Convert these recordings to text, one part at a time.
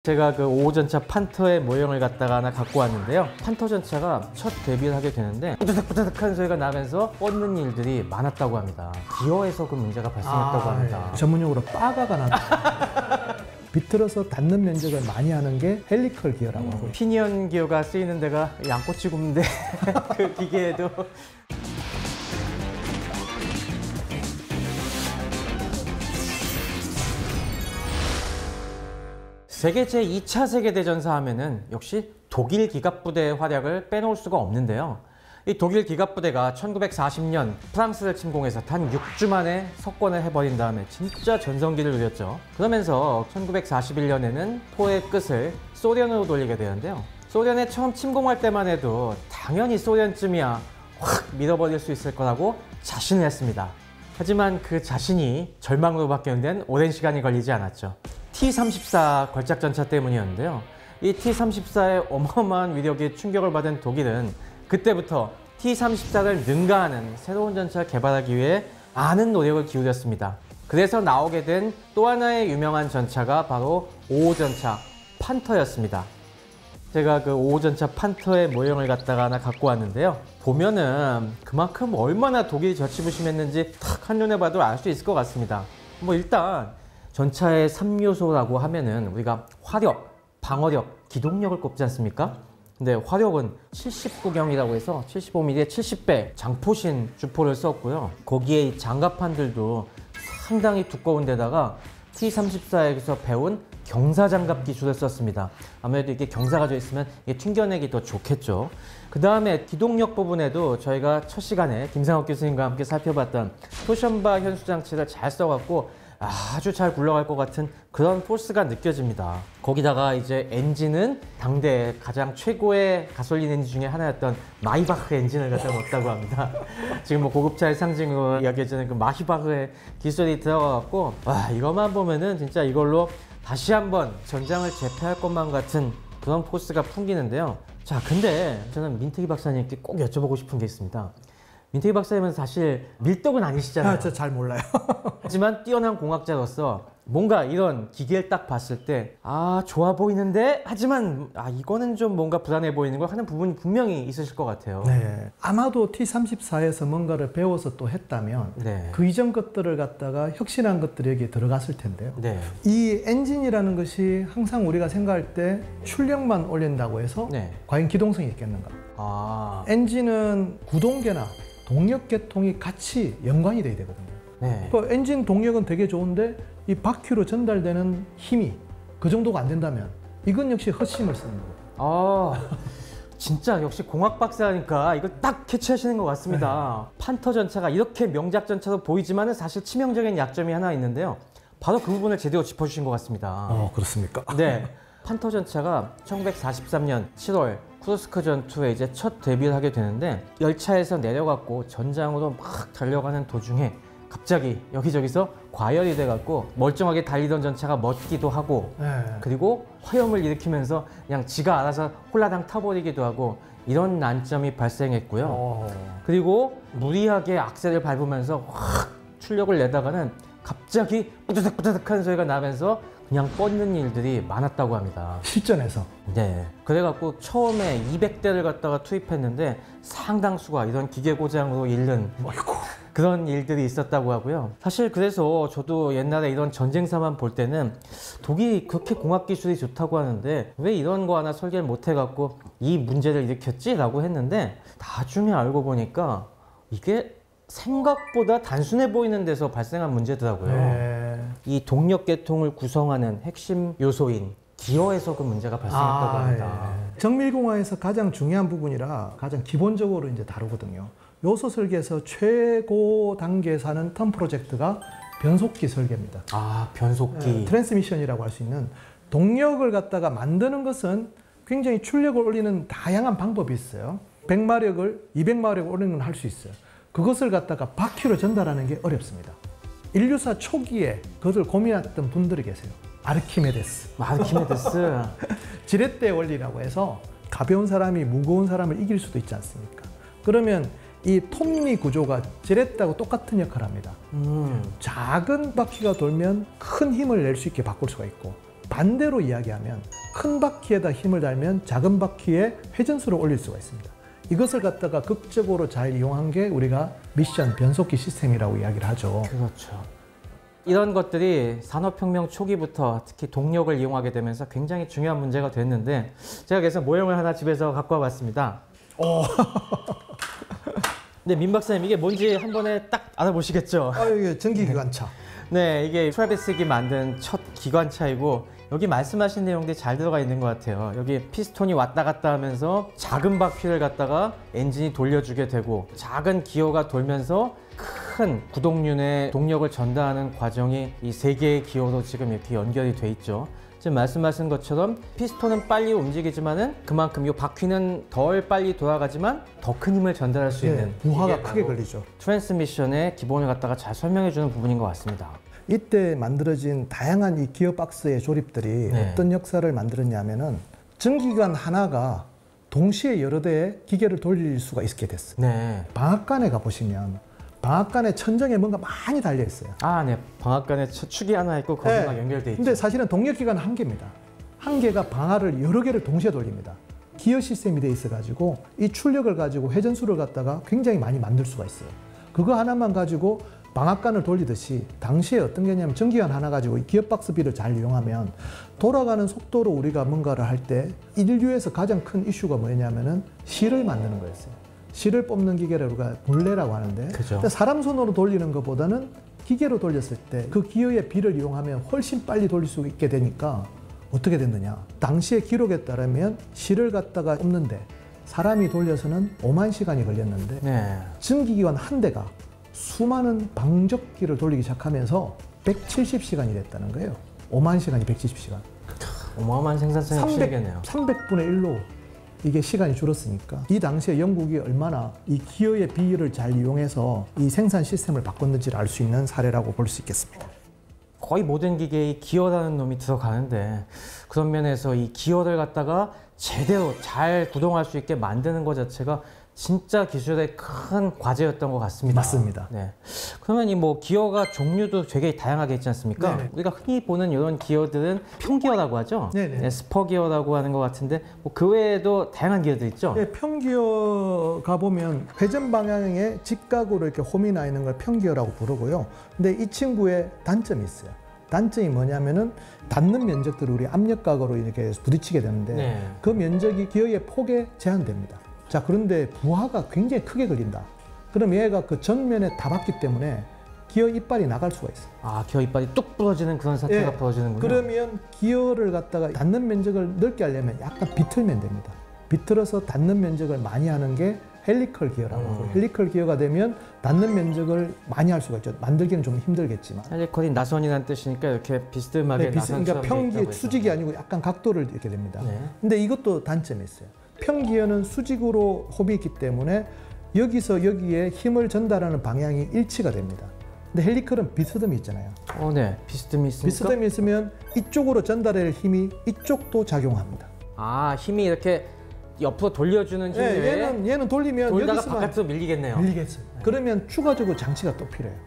제가 그 5호 전차 판터의 모형을 갖다가 하나 갖고 왔는데요. 판터 전차가 첫 데뷔를 하게 되는데 뿌드득뿌드득한 소리가 나면서 뻗는 일들이 많았다고 합니다. 기어에서 그 문제가 발생했다고 합니다. 전문용어로 빠가가 나다. 비틀어서 닿는 면적을 많이 하는 게 헬리컬 기어라고 하고 피니언 기어가 쓰이는 데가 양꼬치 굽는데 그 기계에도 세계 제2차 세계대전사 하면은 역시 독일 기갑부대의 활약을 빼놓을 수가 없는데요. 이 독일 기갑부대가 1940년 프랑스를 침공해서 단 6주 만에 석권을 해버린 다음에 진짜 전성기를 누렸죠. 그러면서 1941년에는 포의 끝을 소련으로 돌리게 되는데요. 소련에 처음 침공할 때만 해도 당연히 소련쯤이야 확 밀어버릴 수 있을 거라고 자신을 했습니다. 하지만 그 자신이 절망으로 바뀌는 오랜 시간이 걸리지 않았죠. T-34 걸작전차 때문이었는데요. 이 T-34의 어마어마한 위력에 충격을 받은 독일은 그때부터 T-34를 능가하는 새로운 전차를 개발하기 위해 많은 노력을 기울였습니다. 그래서 나오게 된 또 하나의 유명한 전차가 바로 5호 전차 판터였습니다. 제가 그 5호 전차 판터의 모형을 갖다가 하나 갖고 왔는데요. 보면은 그만큼 얼마나 독일이 젖히부심했는지 탁 한눈에 봐도 알 수 있을 것 같습니다. 뭐 일단 전차의 3요소라고 하면은 우리가 화력, 방어력, 기동력을 꼽지 않습니까? 근데 화력은 79경이라고 해서 75mm의 70배 장포신 주포를 썼고요. 거기에 이 장갑판들도 상당히 두꺼운 데다가 T-34에서 배운 경사장갑 기술을 썼습니다. 아무래도 이게 경사가 져 있으면 이게 튕겨내기 더 좋겠죠. 그 다음에 기동력 부분에도 저희가 첫 시간에 김상욱 교수님과 함께 살펴봤던 토션바 현수장치를 잘 써갖고 아주 잘 굴러갈 것 같은 그런 포스가 느껴집니다. 거기다가 이제 엔진은 당대 가장 최고의 가솔린 엔진 중에 하나였던 마이바흐 엔진을 갖다 넣었다고 합니다. 지금 뭐 고급차의 상징으로 이야기해주는 그 마히바흐의 기술이 들어가갖고 이것만 보면은 진짜 이걸로 다시 한번 전장을 제패할 것만 같은 그런 포스가 풍기는데요. 자, 근데 저는 민태기 박사님께 꼭 여쭤보고 싶은 게 있습니다. 민태기 박사님은 사실 밀떡은 아니시잖아요. 저 잘 몰라요. 하지만 뛰어난 공학자로서 뭔가 이런 기계를 딱 봤을 때 좋아 보이는데 하지만 이거는 좀 뭔가 불안해 보이는 걸 하는 부분이 분명히 있으실 것 같아요. 네. 아마도 T-34에서 뭔가를 배워서 또 했다면 그 이전 것들을 갖다가 혁신한 것들이 여기에 들어갔을 텐데요. 이 엔진이라는 것이 항상 우리가 생각할 때 출력만 올린다고 해서 과연 기동성이 있겠는가? 엔진은 구동계나 동력 계통이 같이 연관이 돼야 되거든요. 그 엔진 동력은 되게 좋은데 이 바퀴로 전달되는 힘이 그 정도가 안 된다면 이건 역시 헛심을 쓰는 거예요. 진짜 역시 공학 박사니까 이걸 딱 캐치하시는 것 같습니다. 판터 전차가 이렇게 명작 전차로 보이지만은 사실 치명적인 약점이 하나 있는데요. 바로 그 부분을 제대로 짚어주신 것 같습니다. 그렇습니까? 네. 판터 전차가 1943년 7월 쿠르스크 전투에 이제 첫 데뷔를 하게 되는데 열차에서 내려갖고 전장으로 막 달려가는 도중에 갑자기 여기저기서 과열이 돼갖고 멀쩡하게 달리던 전차가 멎기도 하고 그리고 화염을 일으키면서 그냥 지가 알아서 홀라당 타버리기도 하고 이런 난점이 발생했고요. 그리고 무리하게 악셀을 밟으면서 확 출력을 내다가는 갑자기 뿌드득뿌드득한 소리가 나면서 그냥 뻗는 일들이 많았다고 합니다. 실전에서? 네. 그래갖고 처음에 200대를 갖다가 투입했는데 상당수가 이런 기계 고장으로 잃는 그런 일들이 있었다고 하고요. 사실 그래서 저도 옛날에 이런 전쟁사만 볼 때는 독일이 그렇게 공학기술이 좋다고 하는데 왜 이런 거 하나 설계를 못 해갖고 이 문제를 일으켰지? 라고 했는데 나중에 알고 보니까 이게 생각보다 단순해 보이는 데서 발생한 문제더라고요. 이 동력 계통을 구성하는 핵심 요소인 기어에서 그 문제가 발생했다고 합니다. 정밀공학에서 가장 중요한 부분이라 가장 기본적으로 이제 다루거든요. 요소 설계에서 최고 단계에 사는 턴 프로젝트가 변속기 설계입니다. 변속기. 트랜스미션이라고 할 수 있는 동력을 갖다가 만드는 것은 굉장히 출력을 올리는 다양한 방법이 있어요. 100마력을 200마력을 올리는 건 할 수 있어요. 그것을 갖다가 바퀴로 전달하는 게 어렵습니다. 인류사 초기에 그것을 고민했던 분들이 계세요. 아르키메데스. 지렛대 원리라고 해서 가벼운 사람이 무거운 사람을 이길 수도 있지 않습니까? 그러면 이 톱니 구조가 지렛대하고 똑같은 역할을 합니다. 작은 바퀴가 돌면 큰 힘을 낼 수 있게 바꿀 수가 있고 반대로 이야기하면 큰 바퀴에다 힘을 달면 작은 바퀴에 회전수를 올릴 수가 있습니다. 이것을 갖다가 극적으로 잘 이용한 게 우리가 미션 변속기 시스템이라고 이야기를 하죠. 그렇죠. 이런 것들이 산업혁명 초기부터 특히 동력을 이용하게 되면서 굉장히 중요한 문제가 됐는데 제가 그래서 모형을 하나 집에서 갖고 와봤습니다. 근데 민 박사님 이게 뭔지 한 번에 딱 알아보시겠죠? 이게 전기기관차. 네, 이게 트래비스기 만든 첫 기관차이고 여기 말씀하신 내용들이 잘 들어가 있는 것 같아요. 여기 피스톤이 왔다 갔다 하면서 작은 바퀴를 갖다가 엔진이 돌려주게 되고 작은 기어가 돌면서 큰 구동륜의 동력을 전달하는 과정이 이 세 개의 기어로 지금 이렇게 연결이 돼 있죠. 지금 말씀하신 것처럼 피스톤은 빨리 움직이지만은 그만큼 이 바퀴는 덜 빨리 돌아가지만 더 큰 힘을 전달할 수 있는 부하가 크게 걸리죠. 트랜스미션의 기본을 갖다가 잘 설명해 주는 부분인 것 같습니다. 이때 만들어진 다양한 이 기어박스의 조립들이 어떤 역사를 만들었냐면은 전기관 하나가 동시에 여러 대의 기계를 돌릴 수가 있게 됐어요. 네. 방앗간에 가보시면 방앗간에 천정에 뭔가 많이 달려 있어요. 네. 방앗간에 축이 하나 있고 거기가 연결돼 있죠. 근데 사실은 동력기관은 한 개입니다. 한 개가 방아를 여러 개를 동시에 돌립니다. 기어 시스템이 돼 있어가지고 이 출력을 가지고 회전수를 갖다가 굉장히 많이 만들 수가 있어요. 그거 하나만 가지고 방앗간을 돌리듯이 당시에 어떤 게 있냐면 전기관 하나 가지고 이 기어박스비를 잘 이용하면 돌아가는 속도로 우리가 뭔가를 할 때 인류에서 가장 큰 이슈가 뭐냐면은 실을 만드는 거였어요. 실을 뽑는 기계를 우리가 물레라고 하는데 그죠. 사람 손으로 돌리는 것보다는 기계로 돌렸을 때 그 기어의 비를 이용하면 훨씬 빨리 돌릴 수 있게 되니까 어떻게 됐느냐. 당시의 기록에 따르면 실을 갖다가 뽑는데 사람이 돌려서는 5만 시간이 걸렸는데 전기기관 한 대가 수많은 방적기를 돌리기 시작하면서 170시간이 됐다는 거예요. 5만 시간이 170시간. 어마어마한 생산성이 실겠네요. 300분의 1로 이게 시간이 줄었으니까 이 당시에 영국이 얼마나 이 기어의 비율을 잘 이용해서 이 생산 시스템을 바꿨는지를 알 수 있는 사례라고 볼 수 있겠습니다. 거의 모든 기계에 기어라는 놈이 들어가는데 그런 면에서 이 기어를 갖다가 제대로 잘 구동할 수 있게 만드는 것 자체가 진짜 기술의 큰 과제였던 것 같습니다. 맞습니다. 네. 그러면 이 뭐 기어가 종류도 되게 다양하게 있지 않습니까? 네네. 우리가 흔히 보는 이런 기어들은 평기어라고 하죠. 네네. 스퍼기어라고 하는 것 같은데 뭐 그 외에도 다양한 기어들 있죠. 네, 평기어 가보면 회전 방향에 직각으로 이렇게 홈이 나 있는 걸 평기어라고 부르고요. 근데 이 친구의 단점이 있어요. 단점이 뭐냐면은 닿는 면적들을 우리 압력각으로 이렇게 부딪히게 되는데 그 면적이 기어의 폭에 제한됩니다. 자, 그런데 부하가 굉장히 크게 걸린다. 그럼 얘가 그 전면에 다 받기 때문에 기어 이빨이 나갈 수가 있어요. 기어 이빨이 뚝 부러지는 그런 사태가 벌어지는군요. 그러면 기어를 갖다가 닿는 면적을 넓게 하려면 약간 비틀면 됩니다. 비틀어서 닿는 면적을 많이 하는 게 헬리컬 기어라고 하고 헬리컬 기어가 되면 닿는 면적을 많이 할 수가 있죠. 만들기는 좀 힘들겠지만. 헬리컬이 나선이라는 뜻이니까 이렇게 비스듬하게 그러니까 평기 수직이 아니고 약간 각도를 이렇게 됩니다. 근데 이것도 단점이 있어요. 평기어는 수직으로 홈이 있기 때문에 여기서 여기에 힘을 전달하는 방향이 일치가 됩니다. 근데 헬리컬은 비스듬히 있잖아요. 네. 비스듬히 있으니까? 비스듬히 있으면 이쪽으로 전달할 힘이 이쪽도 작용합니다. 힘이 이렇게 옆으로 돌려주는 힘 외에 얘는 돌리면 돌다가 바깥으로 밀리겠네요. 밀리겠어요. 그러면 추가적으로 장치가 또 필요해요.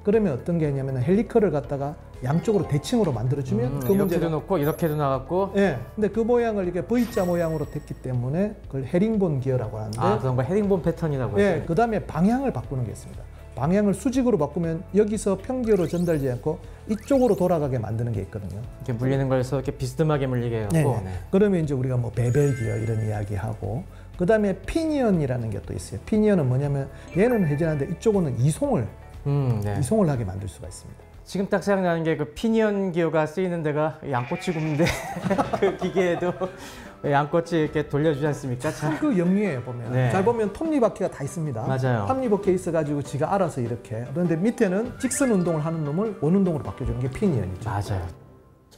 그러면 어떤 게 있냐면 헬리컬을 갖다가 양쪽으로 대칭으로 만들어주면 그 이렇게도 놓고 이렇게도 나갔고 근데 그 모양을 이렇게 V자 모양으로 됐기 때문에 그걸 헤링본 기어라고 하는데 그런 거 헤링본 패턴이라고 하죠. 그 다음에 방향을 바꾸는 게 있습니다. 방향을 수직으로 바꾸면 여기서 평기어로 전달되지 않고 이쪽으로 돌아가게 만드는 게 있거든요. 이렇게 물리는 거에서 이렇게 비스듬하게 물리게 해갖고 그러면 이제 우리가 뭐 베벨 기어 이런 이야기하고 그 다음에 피니언이라는 게 또 있어요. 피니언은 뭐냐면 얘는 회전하는데 이쪽은 이송을 하게 만들 수가 있습니다. 지금 딱 생각나는 게 그 피니언 기어가 쓰이는 데가 양꼬치 굽는데 그 기계에도 양꼬치 이렇게 돌려주지 않습니까? 그 영리해요 보면. 잘 보면 톱니바퀴가 다 있습니다. 맞아요. 톱니바퀴 있어가지고 지가 알아서 이렇게. 그런데 밑에는 직선 운동을 하는 놈을 원운동으로 바꿔주는 게 피니언이죠. 맞아요.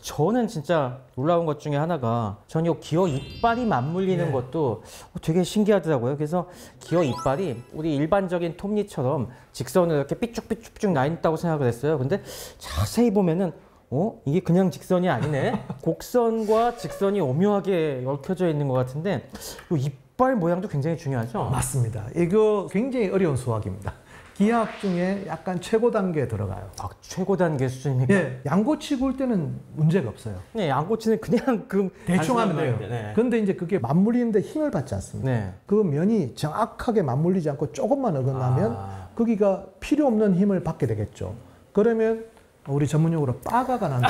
저는 진짜 놀라운 것 중에 하나가 전 이 기어 이빨이 맞물리는 것도 되게 신기하더라고요. 그래서 기어 이빨이 우리 일반적인 톱니처럼 직선으로 이렇게 삐쭉삐쭉 나 있다고 생각을 했어요. 근데 자세히 보면은 이게 그냥 직선이 아니네. 곡선과 직선이 오묘하게 얽혀져 있는 것 같은데 이 이빨 모양도 굉장히 중요하죠? 맞습니다. 이거 굉장히 어려운 수학입니다. 기하학 중에 약간 최고 단계에 들어가요. 아, 최고 단계 수준입니까? 예, 양꼬치 굴 때는 문제가 없어요. 네, 양꼬치는 그냥 대충 하면 돼요. 네. 근데 이제 그게 맞물리는데 힘을 받지 않습니다. 네. 그 면이 정확하게 맞물리지 않고 조금만 어긋나면 거기가 필요 없는 힘을 받게 되겠죠. 그러면 우리 전문용어로 빠가가 난다.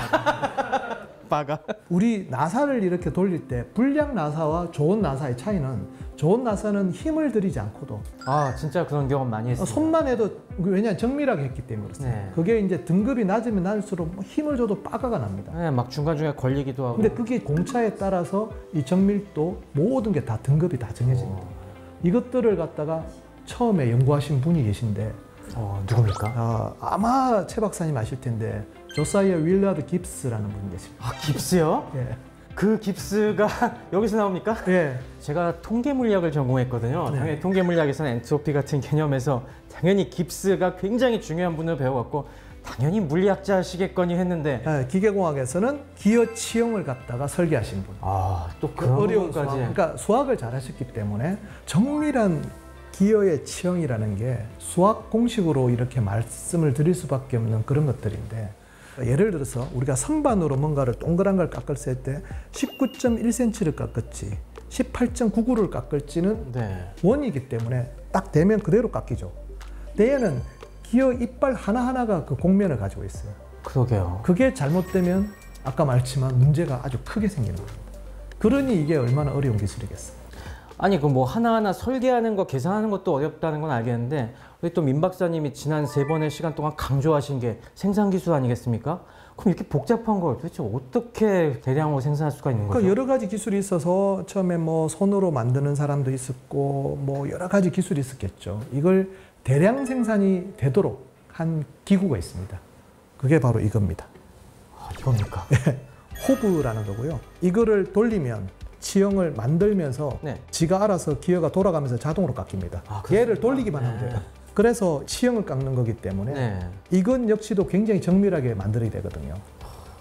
빠가? 우리 나사를 이렇게 돌릴 때 불량 나사와 좋은 나사의 차이는, 좋은 나사는 힘을 들이지 않고도 진짜 그런 경험 많이 했어요. 손만 해도, 왜냐하면 정밀하게 했기 때문에 그렇습니다. 네. 그게 이제 등급이 낮으면 낮을수록 힘을 줘도 빠가가 납니다. 네, 막 중간중간에 걸리기도 하고. 근데 그게 공차에 따라서 이 정밀도 모든 게 다 등급이 다 정해집니다. 이것들을 갖다가 처음에 연구하신 분이 계신데 누굽니까? 아마 최 박사님 아실 텐데 조사이어 윌라드 깁스라는 분이 계십니다. 깁스요? 예. 그 깁스가 여기서 나옵니까? 예. 제가 통계물리학을 전공했거든요. 네. 당연히 통계물리학에서는 엔트로피 같은 개념에서 당연히 깁스가 굉장히 중요한 분을 배워갖고 당연히 물리학자시겠거니 했는데 기계공학에서는 기어 치형을 갖다가 설계하신 분. 또 그런 어려운 부분까지. 수학, 그러니까 수학을 잘하셨기 때문에 정밀한 기어의 치형이라는 게 수학 공식으로 이렇게 말씀을 드릴 수밖에 없는 그런 것들인데, 예를 들어서 우리가 선반으로 뭔가를 동그란 걸 깎았을 때 19.1cm를 깎을지 18.99를 깎을지는 원이기 때문에 딱 대면 그대로 깎이죠. 얘는 기어 이빨 하나하나가 그 곡면을 가지고 있어요. 그러게요. 그게 잘못되면 아까 말했지만 문제가 아주 크게 생기는 겁니다. 그러니 이게 얼마나 어려운 기술이겠어요. 아니 그 뭐 하나하나 설계하는 거 계산하는 것도 어렵다는 건 알겠는데 우리 또 민 박사님이 지난 3번의 시간 동안 강조하신 게 생산 기술 아니겠습니까? 그럼 이렇게 복잡한 걸 도대체 어떻게 대량으로 생산할 수가 있는 거죠? 그러니까 여러 가지 기술이 있어서 처음에 뭐 손으로 만드는 사람도 있었고 뭐 여러 가지 기술이 있었겠죠. 이걸 대량 생산이 되도록 한 기구가 있습니다. 그게 바로 이겁니다. 이겁니까? 호브라는 거고요. 이거를 돌리면 치형을 만들면서 지가 알아서 기어가 돌아가면서 자동으로 깎입니다. 얘를 돌리기만 하면 돼요. 그래서 치형을 깎는 거기 때문에 이건 역시도 굉장히 정밀하게 만들어야 되거든요.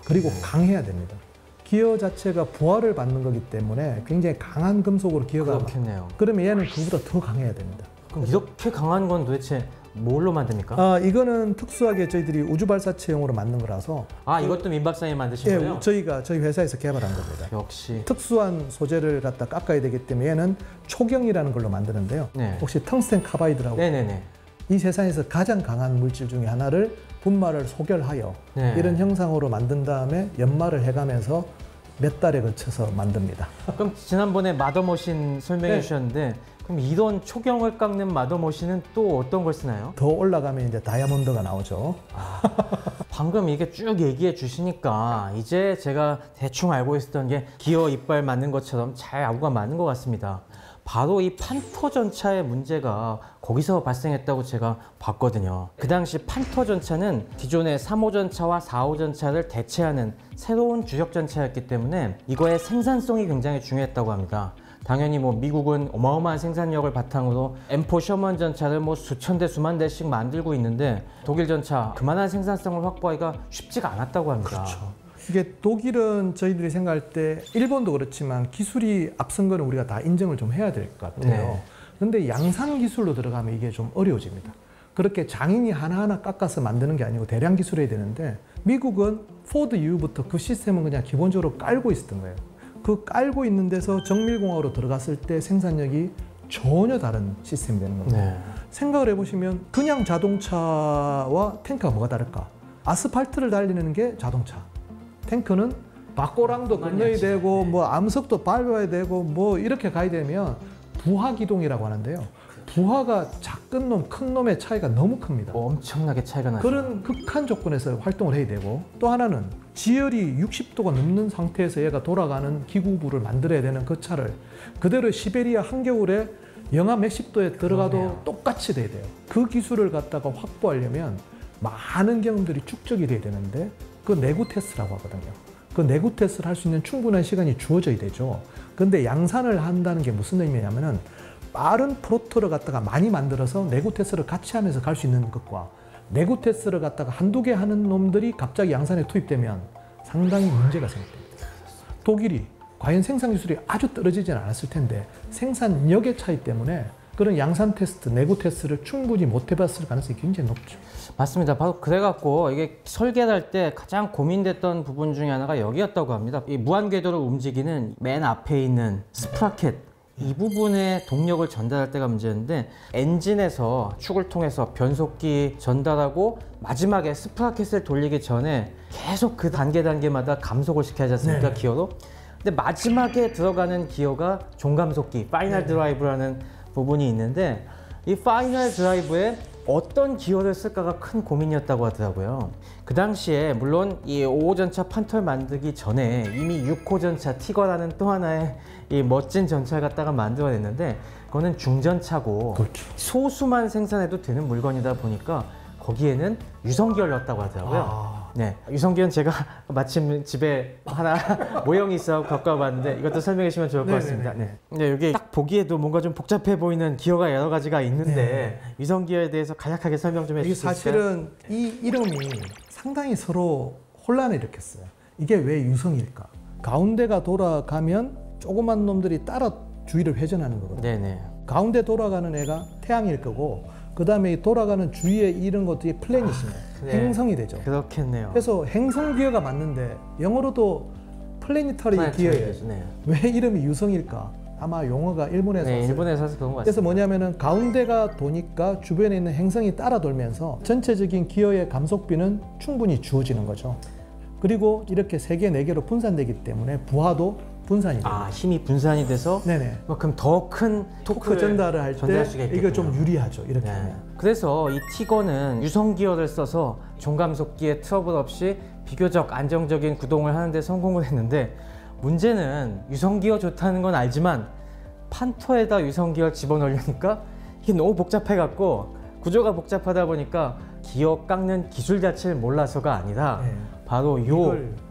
그리고 강해야 됩니다. 기어 자체가 부하를 받는 거기 때문에 굉장히 강한 금속으로 기어가 그렇겠네요. 그러면 얘는 그보다 더 강해야 됩니다. 그럼 이렇게 강한 건 도대체 뭘로 만듭니까? 이거는 특수하게 저희들이 우주발사체용으로 만든 거라서. 이것도 민 박사님 만드신 거예요? 저희 회사에서 개발한 겁니다. 역시 특수한 소재를 갖다 깎아야 되기 때문에 얘는 초경이라는 걸로 만드는데요. 혹시 텅스텐 카바이드라고 이 세상에서 가장 강한 물질 중에 하나를 분말을 소결하여 이런 형상으로 만든 다음에 연마를 해가면서 몇 달에 걸쳐서 만듭니다. 그럼 지난번에 마더머신 설명해 주셨는데 그럼 이런 초경을 깎는 마더머신은 또 어떤 걸 쓰나요? 더 올라가면 이제 다이아몬드가 나오죠. 방금 이게 쭉 얘기해 주시니까 이제 제가 대충 알고 있었던 게 기어 이빨 맞는 것처럼 잘 아구가 맞는 것 같습니다. 바로 이 판터 전차의 문제가 거기서 발생했다고 제가 봤거든요. 그 당시 판터 전차는 기존의 3호 전차와 4호 전차를 대체하는 새로운 주력 전차였기 때문에 이거의 생산성이 굉장히 중요했다고 합니다. 당연히 뭐 미국은 어마어마한 생산력을 바탕으로 M4 셔먼 전차를 뭐 수천 대 수만 대씩 만들고 있는데 독일 전차 그만한 생산성을 확보하기가 쉽지가 않았다고 합니다. 그렇죠. 이게 독일은 저희들이 생각할 때 일본도 그렇지만 기술이 앞선 거는 우리가 다 인정을 좀 해야 될 것 같아요. 근데 양산 기술로 들어가면 이게 좀 어려워집니다. 그렇게 장인이 하나하나 깎아서 만드는 게 아니고 대량 기술해야 되는데 미국은 포드 이후부터 그 시스템은 그냥 기본적으로 깔고 있었던 거예요. 그 깔고 있는 데서 정밀공학으로 들어갔을 때 생산력이 전혀 다른 시스템이 되는 겁니다. 생각을 해보시면 그냥 자동차와 탱크가 뭐가 다를까? 아스팔트를 달리는 게 자동차. 탱크는 막고랑도 건너야 되고 뭐 암석도 밟아야 되고 뭐 이렇게 가야 되면 부하기동이라고 하는데요. 부하가 작은 놈, 큰 놈의 차이가 너무 큽니다. 엄청나게 차이가 나죠. 그런 극한 조건에서 활동을 해야 되고 또 하나는 지열이 60도가 넘는 상태에서 얘가 돌아가는 기구부를 만들어야 되는 그 차를 그대로 시베리아 한겨울에 영하 몇십 도에 들어가도 똑같이 돼야 돼요. 그 기술을 갖다가 확보하려면 많은 경험들이 축적이 돼야 되는데 그 내구 테스트라고 하거든요. 그 내구 테스트를 할 수 있는 충분한 시간이 주어져야 되죠. 근데 양산을 한다는 게 무슨 의미냐면은 빠른 프로토를 갖다가 많이 만들어서 내구 테스트를 같이 하면서 갈 수 있는 것과 내구 테스트를 갖다가 한두 개 하는 놈들이 갑자기 양산에 투입되면 상당히 문제가 생깁니다. 독일이 과연 생산 기술이 아주 떨어지지는 않았을 텐데 생산력의 차이 때문에 그런 양산 테스트, 내구 테스트를 충분히 못 해봤을 가능성이 굉장히 높죠. 맞습니다. 바로 그래갖고 이게 설계를 할 때 가장 고민됐던 부분 중에 하나가 여기였다고 합니다. 이 무한궤도를 움직이는 맨 앞에 있는 스프라켓, 이 부분에 동력을 전달할 때가 문제였는데, 엔진에서 축을 통해서 변속기 전달하고 마지막에 스프라켓을 돌리기 전에 계속 그 단계마다 감속을 시켜야 하지 않습니까? 네. 기어로. 근데 마지막에 들어가는 기어가 종감속기, 파이널 드라이브라는 부분이 있는데, 이 파이널 드라이브에 어떤 기어를 쓸까가 큰 고민이었다고 하더라고요. 그 당시에 물론 이 5호 전차 판터를 만들기 전에 이미 6호 전차 티거라는 또 하나의 이 멋진 전차를 갖다가 만들어냈는데, 그거는 중전차고 그렇죠. 소수만 생산해도 되는 물건이다 보니까 거기에는 유성기어를 넣었다고 하더라고요. 네, 유성기어는 제가 마침 집에 하나 모형이 있어 갖고 와봤는데 이것도 설명해 주시면 좋을 것 같습니다. 네. 근데 여기 딱 보기에도 뭔가 좀 복잡해 보이는 기어가 여러 가지가 있는데 유성기어에 대해서 간략하게 설명 좀 해주실 수 있을까요? 사실은 이 이름이 상당히 서로 혼란을 일으켰어요. 이게 왜 유성일까? 가운데가 돌아가면 조그만 놈들이 따라 주위를 회전하는 거거든요. 네네. 가운데 돌아가는 애가 태양일 거고, 그 다음에 돌아가는 주위에 이런 것들이 플래닛이네요. 행성이 되죠. 그렇겠네요. 그래서 행성 기어가 맞는데 영어로도 플래니터리 기어예요. 네. 왜 이름이 유성일까? 아마 용어가 일본에서 왔어요. 일본에서 와서 그런 것 같습니다. 그래서 뭐냐면은 가운데가 도니까 주변에 있는 행성이 따라 돌면서 전체적인 기어의 감속비는 충분히 주어지는 거죠. 그리고 이렇게 3개, 4개로 분산되기 때문에 부하도 분산이 돼요. 힘이 분산이 돼서 네네. 그럼 더 큰 토크 전달을 할 때 이거 좀 유리하죠. 이렇게 하면. 그래서 이 티거는 유성기어를 써서 종감속기에 트러블 없이 비교적 안정적인 구동을 하는 데 성공을 했는데, 문제는 유성기어 좋다는 건 알지만 판터에다 유성기어를 집어넣으려니까 이게 너무 복잡해갖고, 구조가 복잡하다 보니까 기어 깎는 기술 자체를 몰라서가 아니라 바로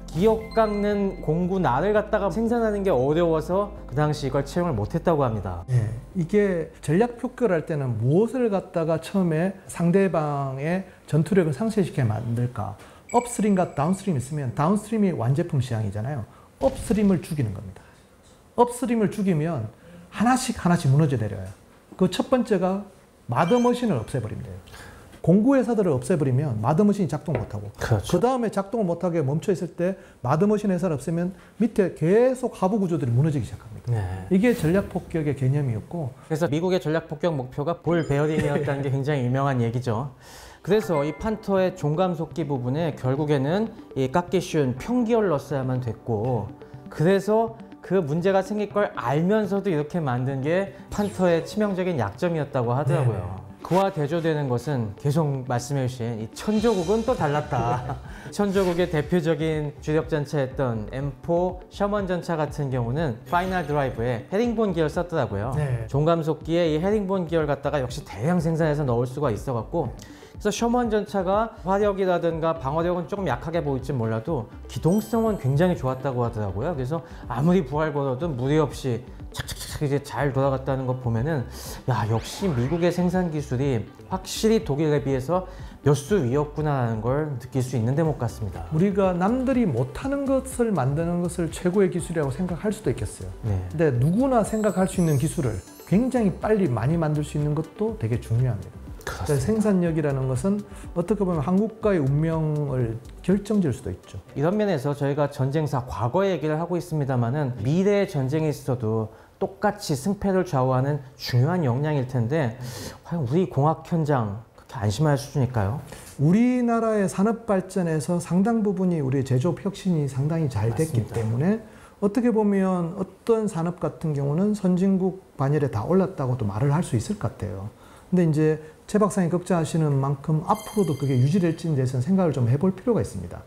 기어 깎는 공구 날을 갖다가 생산하는 게 어려워서 그 당시 이걸 채용을 못했다고 합니다. 이게 전략 폭격을 할 때는 무엇을 갖다가 처음에 상대방의 전투력을 상쇄시켜 만들까? 업스트림과 다운스트림이 있으면 다운스트림이 완제품 시장이잖아요. 업스트림을 죽이는 겁니다. 업스트림을 죽이면 하나씩 무너져 내려요. 그 첫 번째가 마더머신을 없애버립니다. 공구회사들을 없애버리면 마더머신이 작동 못하고, 그렇죠. 그 다음에 작동을 못하게 멈춰있을 때 마더머신 회사를 없애면 밑에 계속 하부 구조들이 무너지기 시작합니다. 이게 전략폭격의 개념이었고, 그래서 미국의 전략폭격 목표가 볼 베어링이었다는 게 굉장히 유명한 얘기죠. 그래서 이 판터의 종감속기 부분에 결국에는 이 깎기 쉬운 평기어를 넣었어야만 됐고, 그래서 그 문제가 생길 걸 알면서도 이렇게 만든 게 판터의 치명적인 약점이었다고 하더라고요. 그와 대조되는 것은 계속 말씀해 주신 이 천조국은 또 달랐다. 천조국의 대표적인 주력 전차였던 M4 셔먼 전차 같은 경우는 파이널 드라이브에 헤링본 기어를 썼더라고요. 종감속기에 이 헤링본 기어를 갖다가 역시 대량 생산해서 넣을 수가 있어갖고, 그래서 셔먼 전차가 화력이라든가 방어력은 조금 약하게 보일지 몰라도 기동성은 굉장히 좋았다고 하더라고요. 그래서 아무리 부하를 걸어도 무리 없이 착착착 이제 잘 돌아갔다는 거 보면은, 야, 역시 미국의 생산 기술이 확실히 독일에 비해서 몇 수 위였구나라는 걸 느낄 수 있는 대목 같습니다. 우리가 남들이 못하는 것을 만드는 것을 최고의 기술이라고 생각할 수도 있겠어요. 근데 누구나 생각할 수 있는 기술을 굉장히 빨리 많이 만들 수 있는 것도 되게 중요합니다. 생산력이라는 것은 어떻게 보면 한국가의 운명을 결정질 수도 있죠. 이런 면에서 저희가 전쟁사 과거의 얘기를 하고 있습니다만은 미래의 전쟁에 있어도 똑같이 승패를 좌우하는 중요한 역량일 텐데, 과연 우리 공학 현장 그렇게 안심할 수준일까요? 우리나라의 산업 발전에서 상당 부분이 우리의 제조업 혁신이 상당히 잘 됐기 맞습니다. 때문에 어떻게 보면 어떤 산업 같은 경우는 선진국 반열에 다 올랐다고도 말을 할 수 있을 것 같아요. 근데 이제 최 박사님 걱정하시는 만큼 앞으로도 그게 유지될지에 대해서는 생각을 좀 해볼 필요가 있습니다.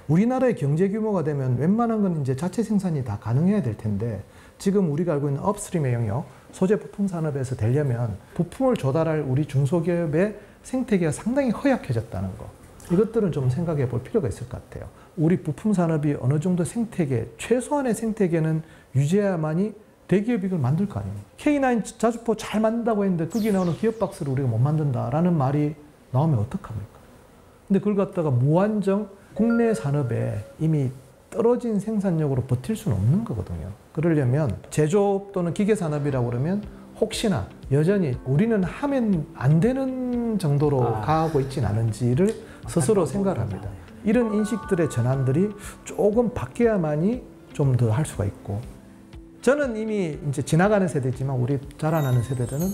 우리나라의 경제 규모가 되면 웬만한 건 이제 자체 생산이 다 가능해야 될 텐데, 지금 우리가 알고 있는 업스트림의 영역, 소재 부품 산업에서 되려면 부품을 조달할 우리 중소기업의 생태계가 상당히 허약해졌다는 거. 이것들은 좀 생각해 볼 필요가 있을 것 같아요. 우리 부품 산업이 어느 정도 생태계, 최소한의 생태계는 유지해야만이 대기업 이걸 만들 거 아니에요. K9 자주포 잘 만든다고 했는데 거기 나오는 기어박스를 우리가 못 만든다라는 말이 나오면 어떡합니까? 근데 그걸 갖다가 무한정 국내 산업에 이미 떨어진 생산력으로 버틸 수는 없는 거거든요. 그러려면 제조업 또는 기계산업이라고 그러면 혹시나 여전히 우리는 하면 안 되는 정도로 가고 있진 않은지를 스스로 생각을 합니다. 이런 인식들의 전환들이 조금 바뀌어야만이 좀 더 할 수가 있고, 저는 이미 이제 지나가는 세대지만 우리 자라나는 세대들은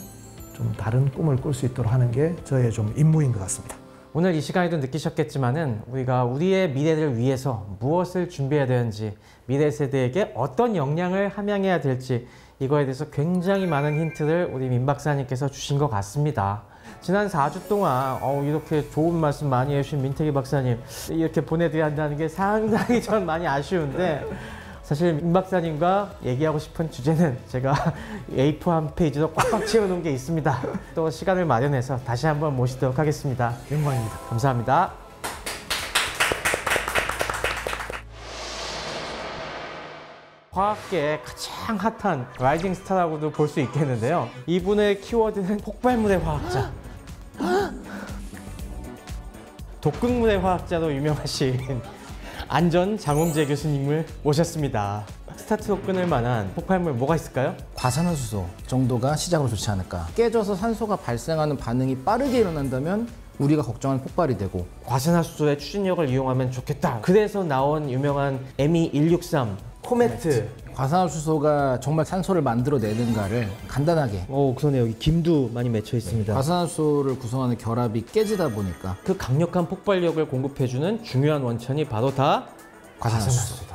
좀 다른 꿈을 꿀 수 있도록 하는 게 저의 좀 임무인 것 같습니다. 오늘 이 시간에도 느끼셨겠지만은 우리가 우리의 미래를 위해서 무엇을 준비해야 되는지, 미래 세대에게 어떤 역량을 함양해야 될지, 이거에 대해서 굉장히 많은 힌트를 우리 민 박사님께서 주신 것 같습니다. 지난 4주 동안 이렇게 좋은 말씀 많이 해주신 민태기 박사님 이렇게 보내드려야 한다는 게 상당히 전 많이 아쉬운데, 사실 민 박사님과 얘기하고 싶은 주제는 제가 A4 한 페이지도 꽉꽉 채워놓은 게 있습니다. 또 시간을 마련해서 다시 한번 모시도록 하겠습니다. 영광입니다. 감사합니다. 과학계의 가장 핫한 라이징 스타라고도 볼 수 있겠는데요. 이분의 키워드는 폭발물의 화학자. 독극물의 화학자로 유명하신 안전 장홍재 교수님을 모셨습니다. 스타트로 끊을 만한 폭발물 뭐가 있을까요? 과산화수소 정도가 시작으로 좋지 않을까. 깨져서 산소가 발생하는 반응이 빠르게 일어난다면 우리가 걱정하는 폭발이 되고, 과산화수소의 추진력을 이용하면 좋겠다. 그래서 나온 유명한 ME163 코메트. 과산화수소가 정말 산소를 만들어내는가를 간단하게. 그러네. 여기 김도 많이 맺혀 있습니다. 과산화수소를 구성하는 결합이 깨지다 보니까 그 강력한 폭발력을 공급해주는 중요한 원천이 바로 다 과산화수소다.